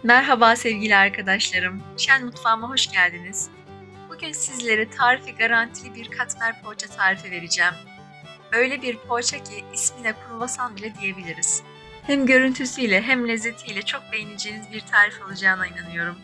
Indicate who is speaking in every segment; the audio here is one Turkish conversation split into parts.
Speaker 1: Merhaba sevgili arkadaşlarım. Şen mutfağıma hoş geldiniz. Bugün sizlere tarifi garantili bir katmer poğaça tarifi vereceğim. Öyle bir poğaça ki ismine kruvasan bile diyebiliriz. Hem görüntüsüyle hem lezzetiyle çok beğeneceğiniz bir tarif olacağına inanıyorum.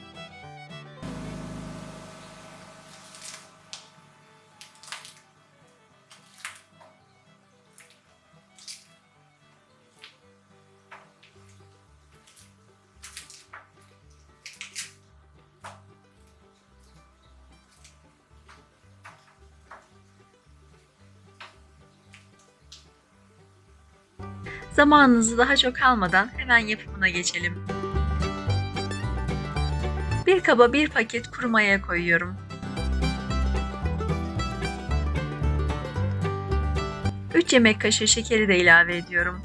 Speaker 1: Zamanınızı daha çok almadan hemen yapımına geçelim. Bir kaba bir paket kuru maya koyuyorum. 3 yemek kaşığı şekeri de ilave ediyorum.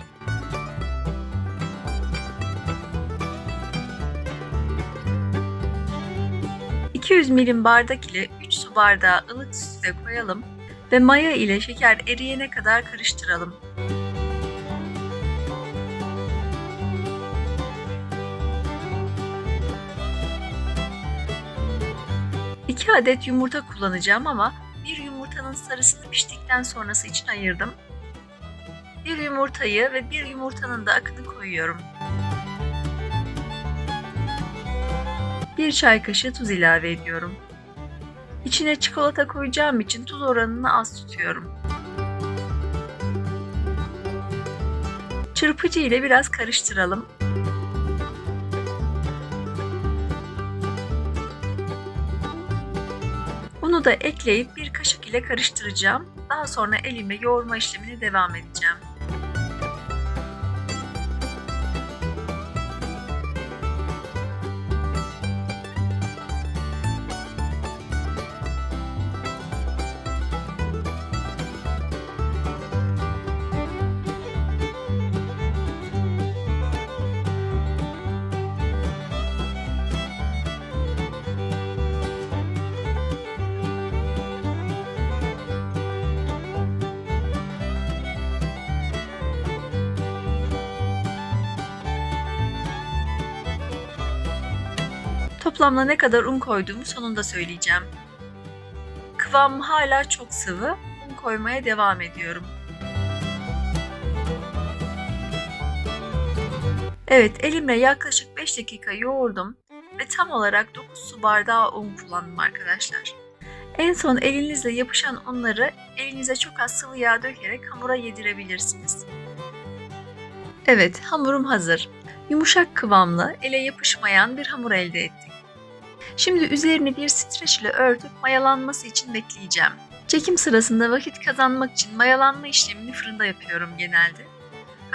Speaker 1: ...200 milim bardak ile 3 su bardağı ılık sütü de koyalım ve maya ile şeker eriyene kadar karıştıralım. 2 adet yumurta kullanacağım ama bir yumurtanın sarısını piştikten sonrası için ayırdım. Bir yumurtayı ve bir yumurtanın da akını koyuyorum. 1 çay kaşığı tuz ilave ediyorum. İçine çikolata koyacağım için tuz oranını az tutuyorum. Çırpıcı ile biraz karıştıralım. Unu da ekleyip bir kaşık ile karıştıracağım. Daha sonra elimle yoğurma işlemine devam edeceğim. Toplamda ne kadar un koyduğumu sonunda söyleyeceğim. Kıvamı hala çok sıvı, un koymaya devam ediyorum. Evet, elimle yaklaşık 5 dakika yoğurdum ve tam olarak 9 su bardağı un kullandım arkadaşlar. En son elinizle yapışan unları elinize çok az sıvı yağ dökerek hamura yedirebilirsiniz. Evet, hamurum hazır. Yumuşak kıvamlı, ele yapışmayan bir hamur elde ettik. Şimdi üzerini bir streç ile örtüp mayalanması için bekleyeceğim. Çekim sırasında vakit kazanmak için mayalanma işlemini fırında yapıyorum genelde.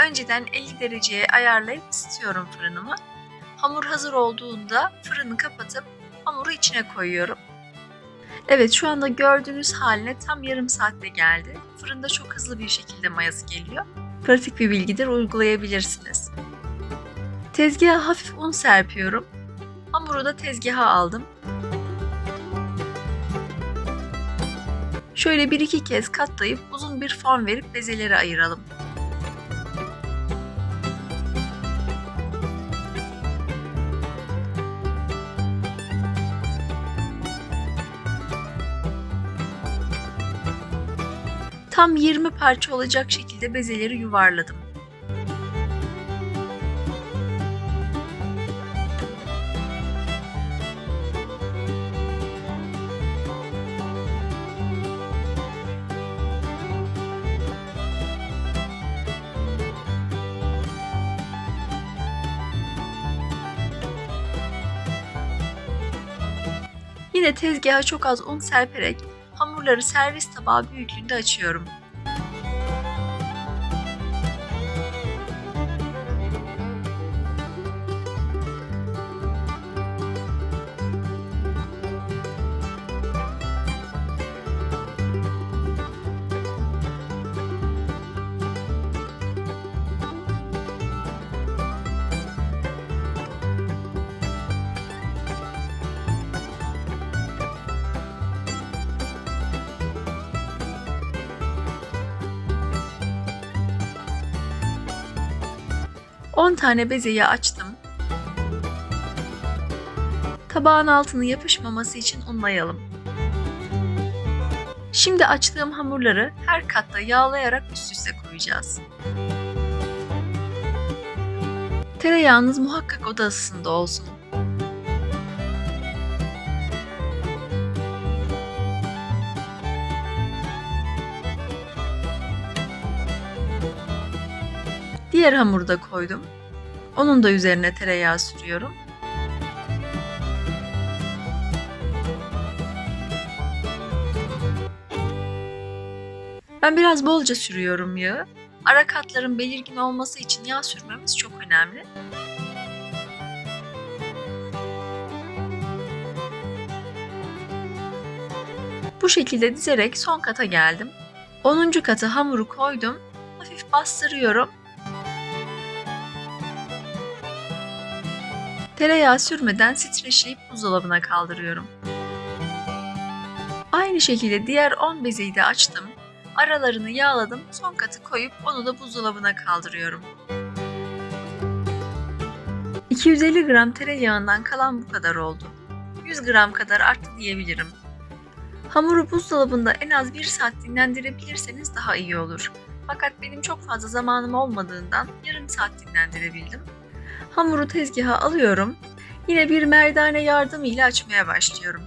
Speaker 1: Önceden 50 dereceye ayarlayıp ısıtıyorum fırınımı. Hamur hazır olduğunda fırını kapatıp hamuru içine koyuyorum. Evet, şu anda gördüğünüz haline tam yarım saatte geldi. Fırında çok hızlı bir şekilde mayası geliyor. Pratik bir bilgidir, uygulayabilirsiniz. Tezgaha hafif un serpiyorum. Hamuru da tezgaha aldım. Şöyle 1-2 kez katlayıp uzun bir form verip bezelere ayıralım. Tam 20 parça olacak şekilde bezeleri yuvarladım. Yine tezgaha çok az un serperek hamurları servis tabağı büyüklüğünde açıyorum. ...10 tane bezeyi açtım. Tabağın altını yapışmaması için unlayalım. Şimdi açtığım hamurları her katta yağlayarak üst üste koyacağız. Tereyağınız muhakkak oda ısısında olsun. Diğer hamuru da koydum. Onun da üzerine tereyağı sürüyorum. Ben biraz bolca sürüyorum yağı. Ara katların belirgin olması için yağ sürmemiz çok önemli. Bu şekilde dizerek son kata geldim. 10. kata hamuru koydum. Hafif bastırıyorum. Tereyağı sürmeden streçleyip buzdolabına kaldırıyorum. Aynı şekilde diğer 10 bezeyi de açtım. Aralarını yağladım. Son katı koyup onu da buzdolabına kaldırıyorum. 250 gram tereyağından kalan bu kadar oldu. 100 gram kadar arttı diyebilirim. Hamuru buzdolabında en az 1 saat dinlendirebilirseniz daha iyi olur. Fakat benim çok fazla zamanım olmadığından yarım saat dinlendirebildim. Hamuru tezgaha alıyorum. Yine bir merdane yardımıyla açmaya başlıyorum.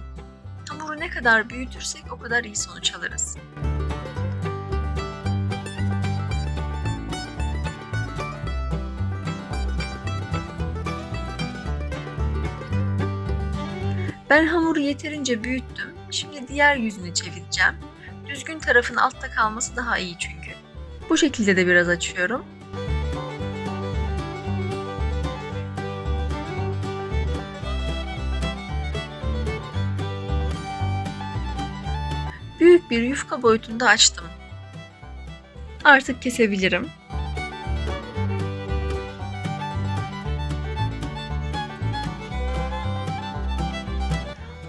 Speaker 1: Hamuru ne kadar büyütürsek o kadar iyi sonuç alırız. Ben hamuru yeterince büyüttüm. Şimdi diğer yüzünü çevireceğim. Düzgün tarafın altta kalması daha iyi çünkü. Bu şekilde de biraz açıyorum. Büyük bir yufka boyutunda açtım. Artık kesebilirim.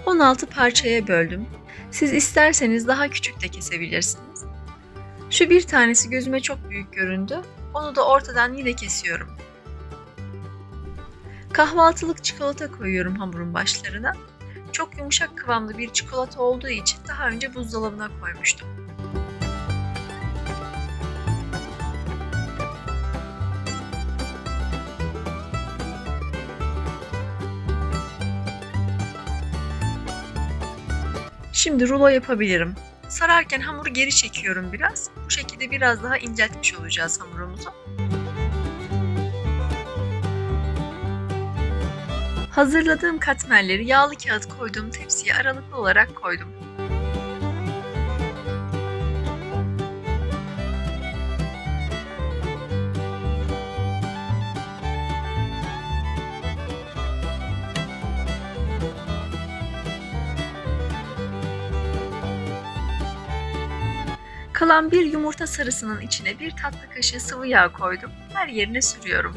Speaker 1: ...16 parçaya böldüm. Siz isterseniz daha küçük de kesebilirsiniz. Şu bir tanesi gözüme çok büyük göründü. Onu da ortadan yine kesiyorum. Kahvaltılık çikolata koyuyorum hamurun başlarına. Çok yumuşak kıvamlı bir çikolata olduğu için daha önce buzdolabına koymuştum. Şimdi rulo yapabilirim. Sararken hamuru geri çekiyorum biraz. Bu şekilde biraz daha inceltmiş olacağız hamurumuzu. Hazırladığım katmerleri yağlı kağıt koyduğum tepsiye aralıklı olarak koydum. Kalan bir yumurta sarısının içine bir tatlı kaşığı sıvı yağ koydum. Her yerine sürüyorum.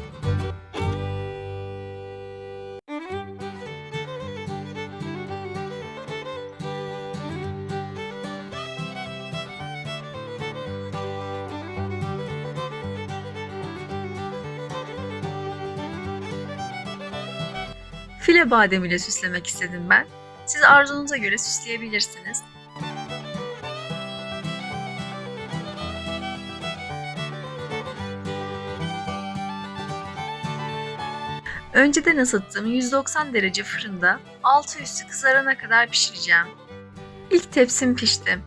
Speaker 1: File badem ile süslemek istedim ben. Siz arzunuza göre süsleyebilirsiniz. Önceden ısıttığım 190 derece fırında altı üstü kızarana kadar pişireceğim. İlk tepsim pişti.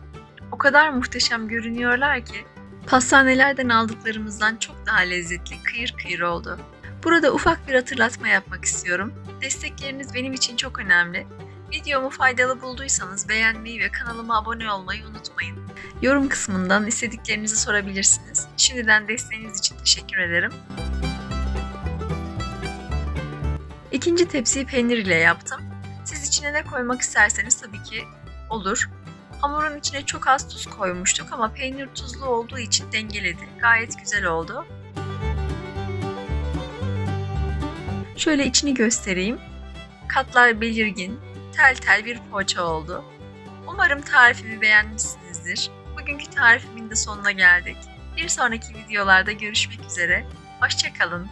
Speaker 1: O kadar muhteşem görünüyorlar ki pastanelerden aldıklarımızdan çok daha lezzetli, kıyır kıyır oldu. Burada ufak bir hatırlatma yapmak istiyorum. Destekleriniz benim için çok önemli. Videomu faydalı bulduysanız beğenmeyi ve kanalıma abone olmayı unutmayın. Yorum kısmından istediklerinizi sorabilirsiniz. Şimdiden desteğiniz için teşekkür ederim. İkinci tepsiyi peynir ile yaptım. Siz içine ne koymak isterseniz tabii ki olur. Hamurun içine çok az tuz koymuştuk ama peynir tuzlu olduğu için dengeledi. Gayet güzel oldu. Şöyle içini göstereyim. Katlar belirgin, tel tel bir poğaça oldu. Umarım tarifimi beğenmişsinizdir. Bugünkü tarifimin de sonuna geldik. Bir sonraki videolarda görüşmek üzere. Hoşça kalın.